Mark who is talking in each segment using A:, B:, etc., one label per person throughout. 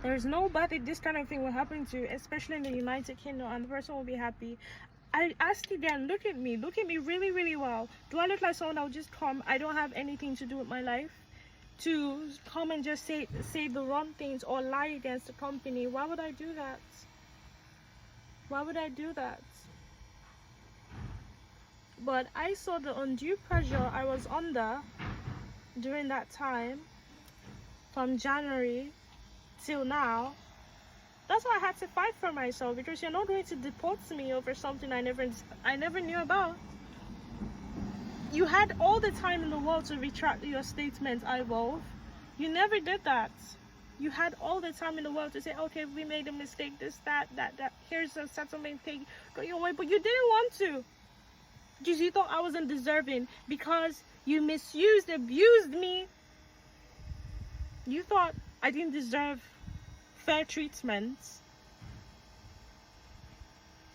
A: There's nobody this kind of thing will happen to, especially in the United Kingdom, and the person will be happy. I asked again, look at me really, really well. Do I look like someone that will just come? I don't have anything to do with my life. To come and just say the wrong things or lie against the company. Why would I do that? Why would I do that? But I saw the undue pressure I was under during that time, from January till now. That's why I had to fight for myself, because you're not going to deport me over something I never knew about. You had all the time in the world to retract your statement, Ivolve. You never did that. You had all the time in the world to say, okay, we made a mistake, this, that, here's a settlement, take your way, but you didn't want to. Because you thought I wasn't deserving, because you misused, abused me. You thought I didn't deserve fair treatment,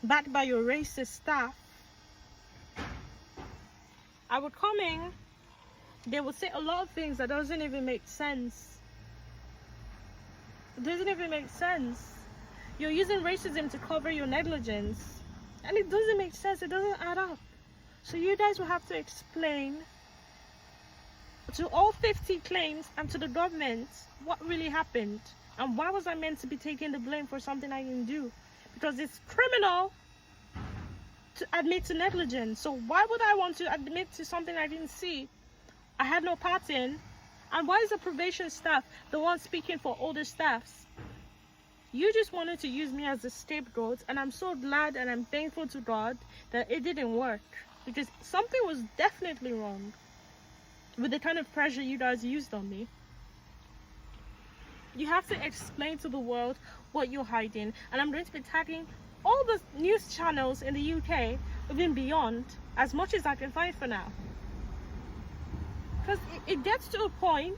A: backed by your racist staff. I would come in, they would say a lot of things that doesn't even make sense. It doesn't even make sense. You're using racism to cover your negligence, and it doesn't make sense. It doesn't add up. So you guys will have to explain to all 50 claims and to the government what really happened, and why was I meant to be taking the blame for something I didn't do? Because it's criminal to admit to negligence. So why would I want to admit to something I didn't see, I had no part in? And why is the probation staff the one speaking for all the staffs? You just wanted to use me as a scapegoat, and I'm so glad and I'm thankful to God that it didn't work, because something was definitely wrong with the kind of pressure you guys used on me. You have to explain to the world what you're hiding, and I'm going to be tagging all the news channels in the UK, even beyond, as much as I can find for now. Because it gets to a point,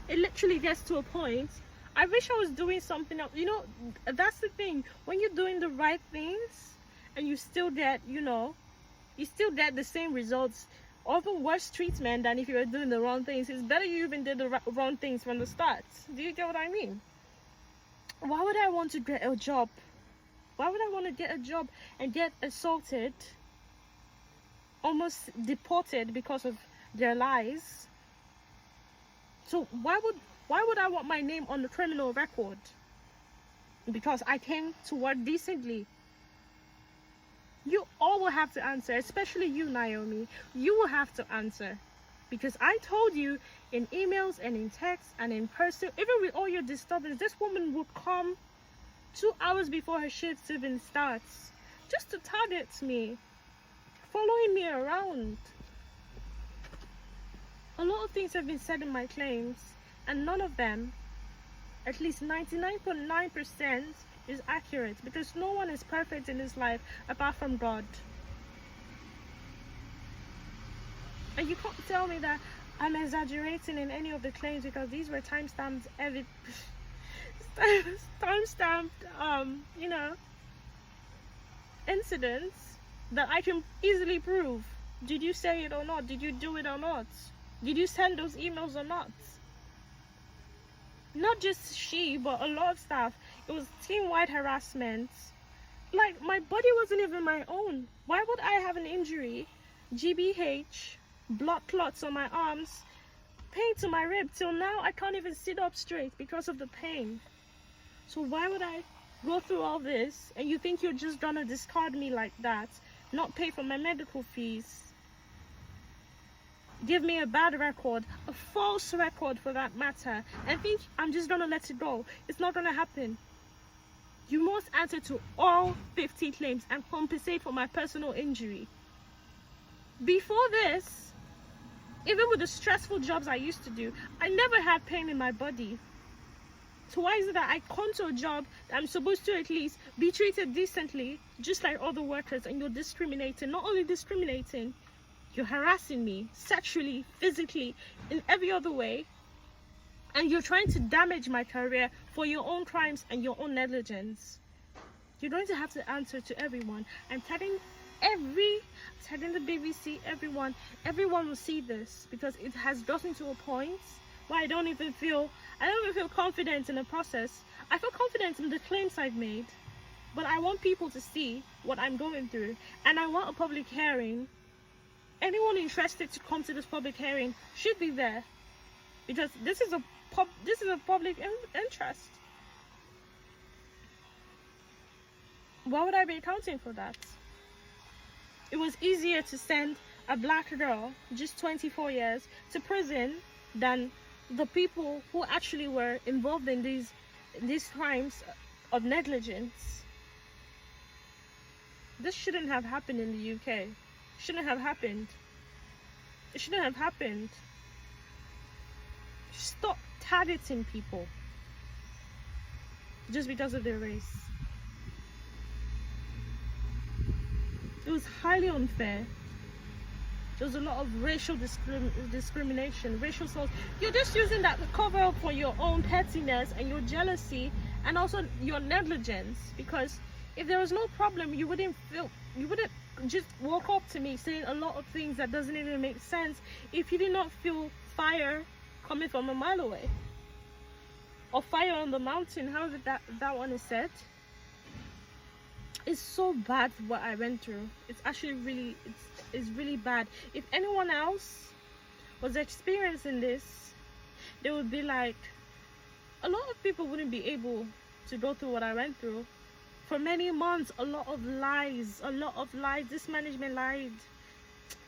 A: it literally gets to a point, I wish I was doing something else. You know, that's the thing. When you're doing the right things and you still get, you know, you still get the same results, often worse treatment than if you were doing the wrong things. It's better you even did the wrong things from the start. Do you get what I mean? Why would I want to get a job? Why would I want to get a job and get assaulted, almost deported because of their lies? So why would I want my name on the criminal record? Because I came to work decently. You all will have to answer, especially you, Naomi. You will have to answer, because I told you in emails and in text and in person, even with all your disturbance, this woman would come 2 hours before her shift even starts just to target me, following me around. A lot of things have been said in my claims, and none of them, at least 99.9%, is accurate, because no one is perfect in this life apart from God. And you can't tell me that I'm exaggerating in any of the claims, because these were timestamped, you know, incidents that I can easily prove. Did you say it or not? Did you do it or not? Did you send those emails or not? Not just she, but a lot of staff. It was team-wide harassment. Like, my body wasn't even my own. Why would I have an injury, GBH, blood clots on my arms, pain to my rib? Till now, I can't even sit up straight because of the pain. So why would I go through all this, and you think you're just gonna discard me like that, not pay for my medical fees, give me a bad record, a false record for that matter, and think I'm just gonna let it go? It's not gonna happen. You must answer to all 50 claims and compensate for my personal injury. Before this, even with the stressful jobs I used to do, I never had pain in my body. So why is it that I come to a job that I'm supposed to at least be treated decently, just like other workers, and you're discriminating? Not only discriminating, you're harassing me sexually, physically, in every other way, and you're trying to damage my career for your own crimes and your own negligence. You're going to have to answer to everyone. I'm telling the BBC, everyone will see this, because it has gotten to a point why I don't even feel confident in the process. I feel confident in the claims I've made, but I want people to see what I'm going through, and I want a public hearing. Anyone interested to come to this public hearing should be there, because this is a public interest. Why would I be accounting for that? It was easier to send a black girl, just 24 years, to prison than the people who actually were involved in these crimes of negligence. This shouldn't have happened in the UK. Shouldn't have happened. It shouldn't have happened. Stop targeting people just because of their race. It was highly unfair. There was a lot of racial discrimination, racial assault. You're just using that to cover up for your own pettiness and your jealousy, and also your negligence. Because if there was no problem, you wouldn't just walk up to me saying a lot of things that doesn't even make sense if you did not feel fire coming from a mile away, or fire on the mountain, however that one is said. It's so bad what I went through. It's actually it's really bad. If anyone else was experiencing this, they would be like, a lot of people wouldn't be able to go through what I went through. For many months, a lot of lies. This management lied.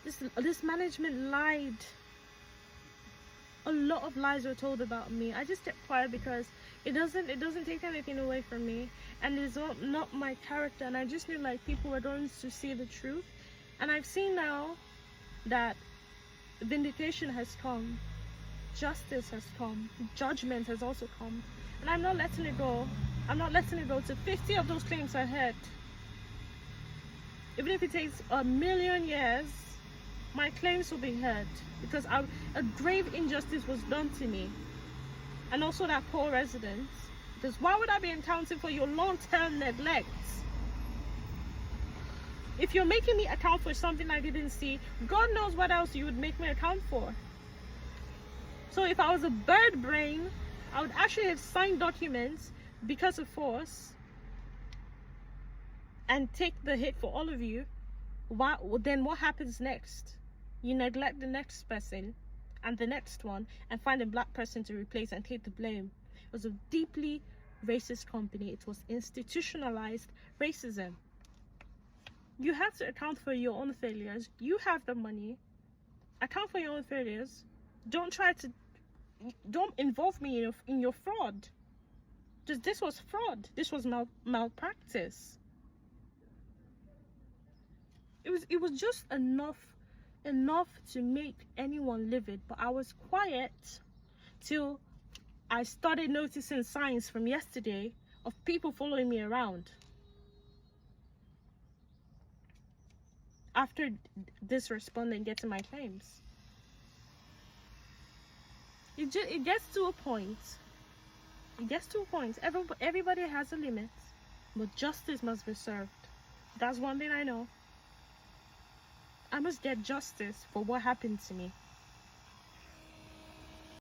A: This management lied. A lot of lies were told about me. I just kept quiet because it doesn't take anything away from me, and it's not my character. And I just knew like people were going to see the truth, and I've seen now that vindication has come, justice has come, judgment has also come, and I'm not letting it go. I'm not letting it go to 50 of those claims I heard. Even if it takes 1,000,000 years, my claims will be heard, because a grave injustice was done to me, and also that poor resident. Because why would I be accounting for your long-term neglect? If you're making me account for something I didn't see, God knows what else you would make me account for. So if I was a bird brain, I would actually have signed documents because of force and take the hit for all of you. Then what happens next? You neglect the next person and the next one, and find a black person to replace and take the blame. It was a deeply racist company. It was institutionalized racism. You have to account for your own failures. You have the money. Account for your own failures. Don't involve me in your fraud. This was fraud. This was malpractice. It was just enough to make anyone livid. But I was quiet till I started noticing signs from yesterday of people following me around. After disresponding, getting my claims, it gets to a point. It gets to a point. Everybody has a limit, but justice must be served. That's one thing I know. I must get justice for what happened to me.